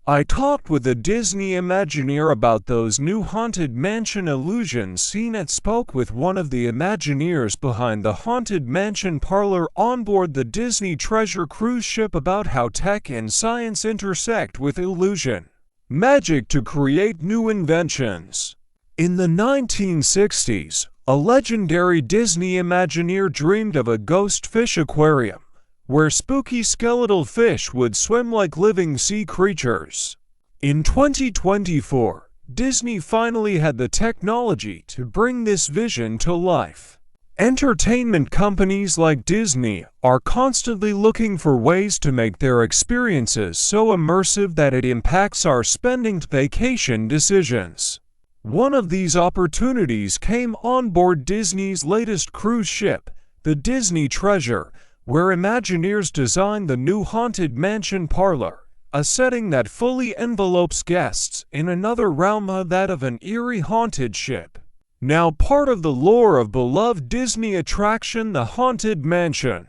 I talked with a Disney Imagineer about those new Haunted Mansion illusions seen and spoke with one of the Imagineers behind the Haunted Mansion parlor on board the Disney Treasure cruise ship about how tech and science intersect with illusion magic to create new inventions. In the 1960s, a legendary Disney Imagineer dreamed of a ghost fish aquarium, where spooky skeletal fish would swim like living sea creatures. In 2024, Disney finally had the technology to bring this vision to life. Entertainment companies like Disney are constantly looking for ways to make their experiences so immersive that it impacts our spending vacation decisions. One of these opportunities came on board Disney's latest cruise ship, the Disney Treasure, where Imagineers designed the new Haunted Mansion parlor, a setting that fully envelopes guests in another realm of that of an eerie haunted ship. Now part of the lore of beloved Disney attraction the Haunted Mansion.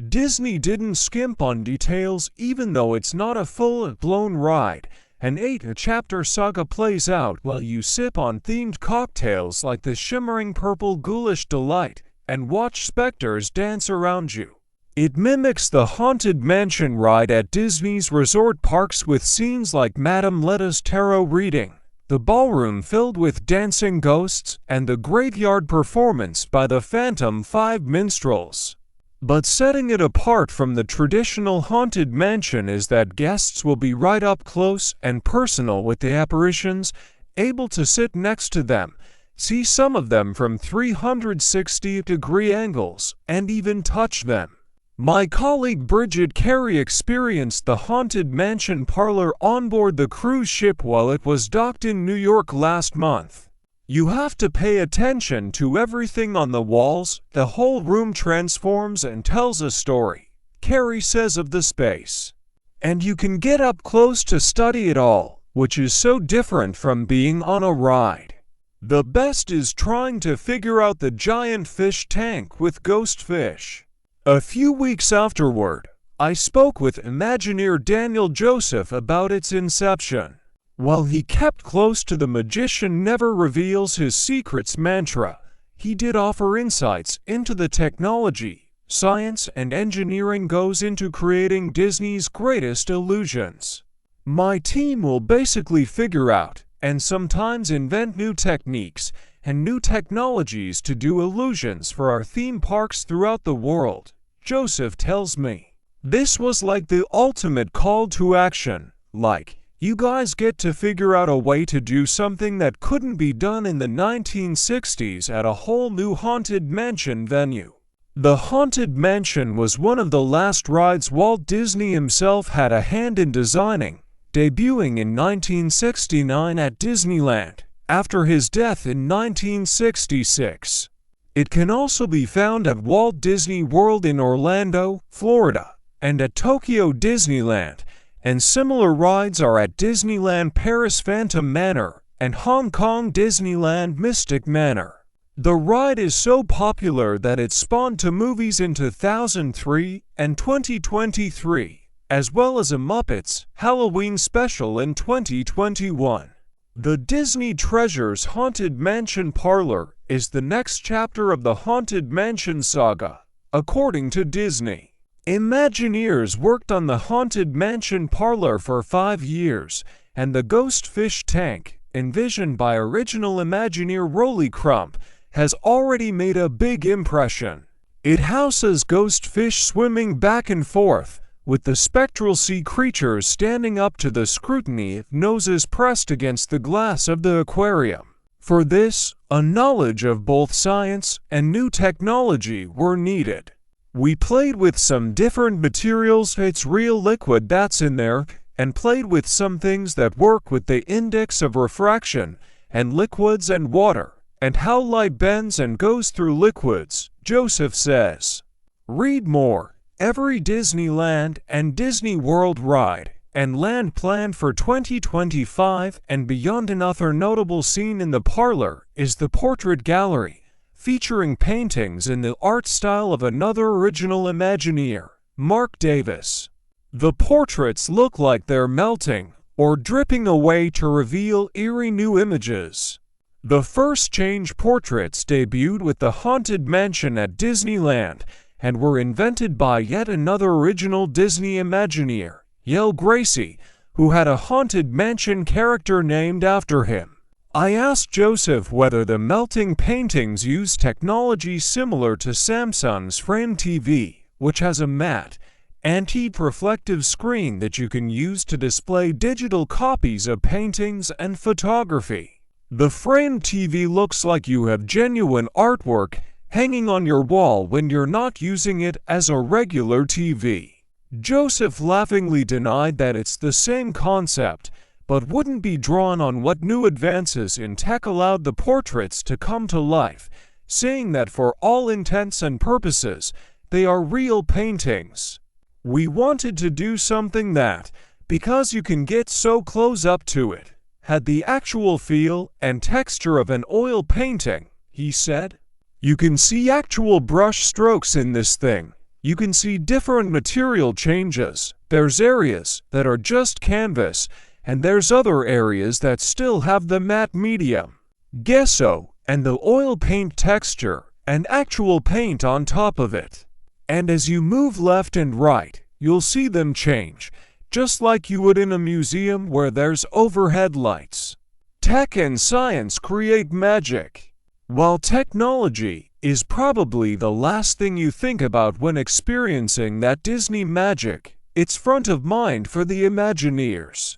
Disney didn't skimp on details even though it's not a full-blown ride. An 8-chapter saga plays out while you sip on themed cocktails like the shimmering purple ghoulish delight and watch specters dance around you. It mimics the Haunted Mansion ride at Disney's resort parks with scenes like Madame Letta's tarot reading, the ballroom filled with dancing ghosts, and the graveyard performance by the Phantom 5 minstrels. But setting it apart from the traditional Haunted Mansion is that guests will be right up close and personal with the apparitions, able to sit next to them, see some of them from 360-degree angles, and even touch them. My colleague Bridget Carey experienced the Haunted Mansion parlor on board the cruise ship while it was docked in New York last month. You have to pay attention to everything on the walls. The whole room transforms and tells a story, Carey says of the space. And you can get up close to study it all, which is so different from being on a ride. The best is trying to figure out the giant fish tank with ghost fish. A few weeks afterward, I spoke with Imagineer Daniel Joseph about its inception. While he kept close to the magician never reveals his secrets mantra, he did offer insights into the technology, science, and engineering goes into creating Disney's greatest illusions. My team will basically figure out, and sometimes invent new techniques and new technologies to do illusions for our theme parks throughout the world, Joseph tells me. This was like the ultimate call to action, like, you guys get to figure out a way to do something that couldn't be done in the 1960s at a whole new Haunted Mansion venue. The Haunted Mansion was one of the last rides Walt Disney himself had a hand in designing, debuting in 1969 at Disneyland, after his death in 1966. It can also be found at Walt Disney World in Orlando, Florida, and at Tokyo Disneyland, and similar rides are at Disneyland Paris Phantom Manor and Hong Kong Disneyland Mystic Manor. The ride is so popular that it spawned two movies in 2003 and 2023, as well as a Muppets Halloween special in 2021. The Disney Treasures Haunted Mansion parlor is the next chapter of the Haunted Mansion saga, according to Disney. Imagineers worked on the Haunted Mansion parlor for 5 years, and the ghost fish tank, envisioned by original Imagineer Rolly Crump, has already made a big impression. It houses ghost fish swimming back and forth, with the spectral sea creatures standing up to the scrutiny, noses pressed against the glass of the aquarium. For this, a knowledge of both science and new technology were needed. We played with some different materials, it's real liquid that's in there, and played with some things that work with the index of refraction, and liquids and water, and how light bends and goes through liquids, Joseph says. Read more. Every Disneyland and Disney World ride and land planned for 2025 and beyond. Another notable scene in the parlor is the portrait gallery, featuring paintings in the art style of another original Imagineer, Marc Davis. The portraits look like they're melting, or dripping away to reveal eerie new images. The first change portraits debuted with the Haunted Mansion at Disneyland and were invented by yet another original Disney Imagineer, Yale Gracie, who had a Haunted Mansion character named after him. I asked Joseph whether the melting paintings use technology similar to Samsung's Frame TV, which has a matte, anti-reflective screen that you can use to display digital copies of paintings and photography. The Frame TV looks like you have genuine artwork hanging on your wall when you're not using it as a regular TV. Joseph laughingly denied that it's the same concept, but wouldn't be drawn on what new advances in tech allowed the portraits to come to life, saying that for all intents and purposes, they are real paintings. We wanted to do something that, because you can get so close up to it, had the actual feel and texture of an oil painting, he said. You can see actual brush strokes in this thing. You can see different material changes. There's areas that are just canvas, and there's other areas that still have the matte medium, gesso, and the oil paint texture, and actual paint on top of it. And as you move left and right, you'll see them change, just like you would in a museum where there's overhead lights. Tech and science create magic. While technology is probably the last thing you think about when experiencing that Disney magic, it's front of mind for the Imagineers.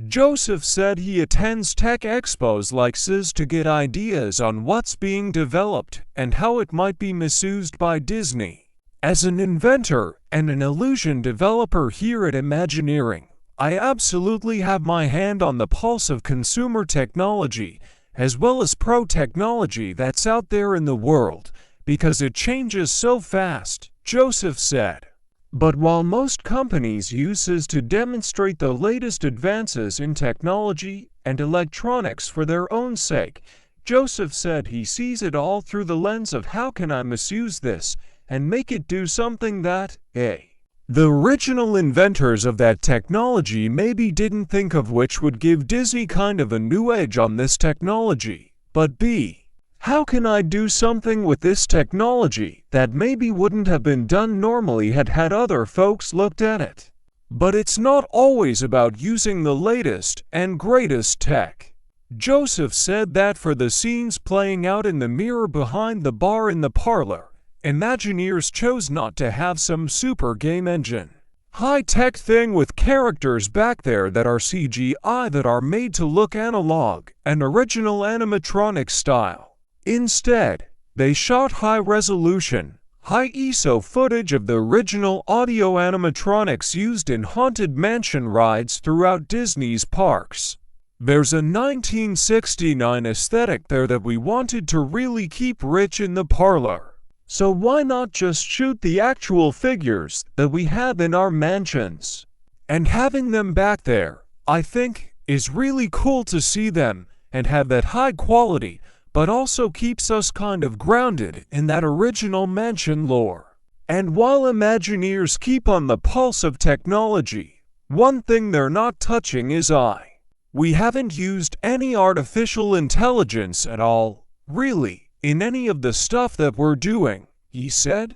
Joseph said he attends tech expos like this to get ideas on what's being developed and how it might be misused by Disney. As an inventor and an illusion developer here at Imagineering, I absolutely have my hand on the pulse of consumer technology, as well as pro technology that's out there in the world, because it changes so fast, Joseph said. But while most companies use this to demonstrate the latest advances in technology and electronics for their own sake, Joseph said he sees it all through the lens of how can I misuse this and make it do something that, A, the original inventors of that technology maybe didn't think of, which would give Disney kind of a new edge on this technology, but B, how can I do something with this technology that maybe wouldn't have been done normally had other folks looked at it? But it's not always about using the latest and greatest tech. Joseph said that for the scenes playing out in the mirror behind the bar in the parlor, Imagineers chose not to have some super game engine, high-tech thing with characters back there that are CGI that are made to look analog and original animatronic style. Instead, they shot high-resolution, high-ISO footage of the original audio animatronics used in Haunted Mansion rides throughout Disney's parks. There's a 1969 aesthetic there that we wanted to really keep rich in the parlor. So why not just shoot the actual figures that we have in our mansions? And having them back there, I think, is really cool to see them and have that high quality, but also keeps us kind of grounded in that original mansion lore. And while Imagineers keep on the pulse of technology, one thing they're not touching is AI. We haven't used any artificial intelligence at all, really, in any of the stuff that we're doing, he said.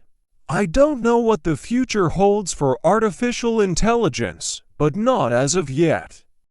I don't know what the future holds for artificial intelligence, but not as of yet.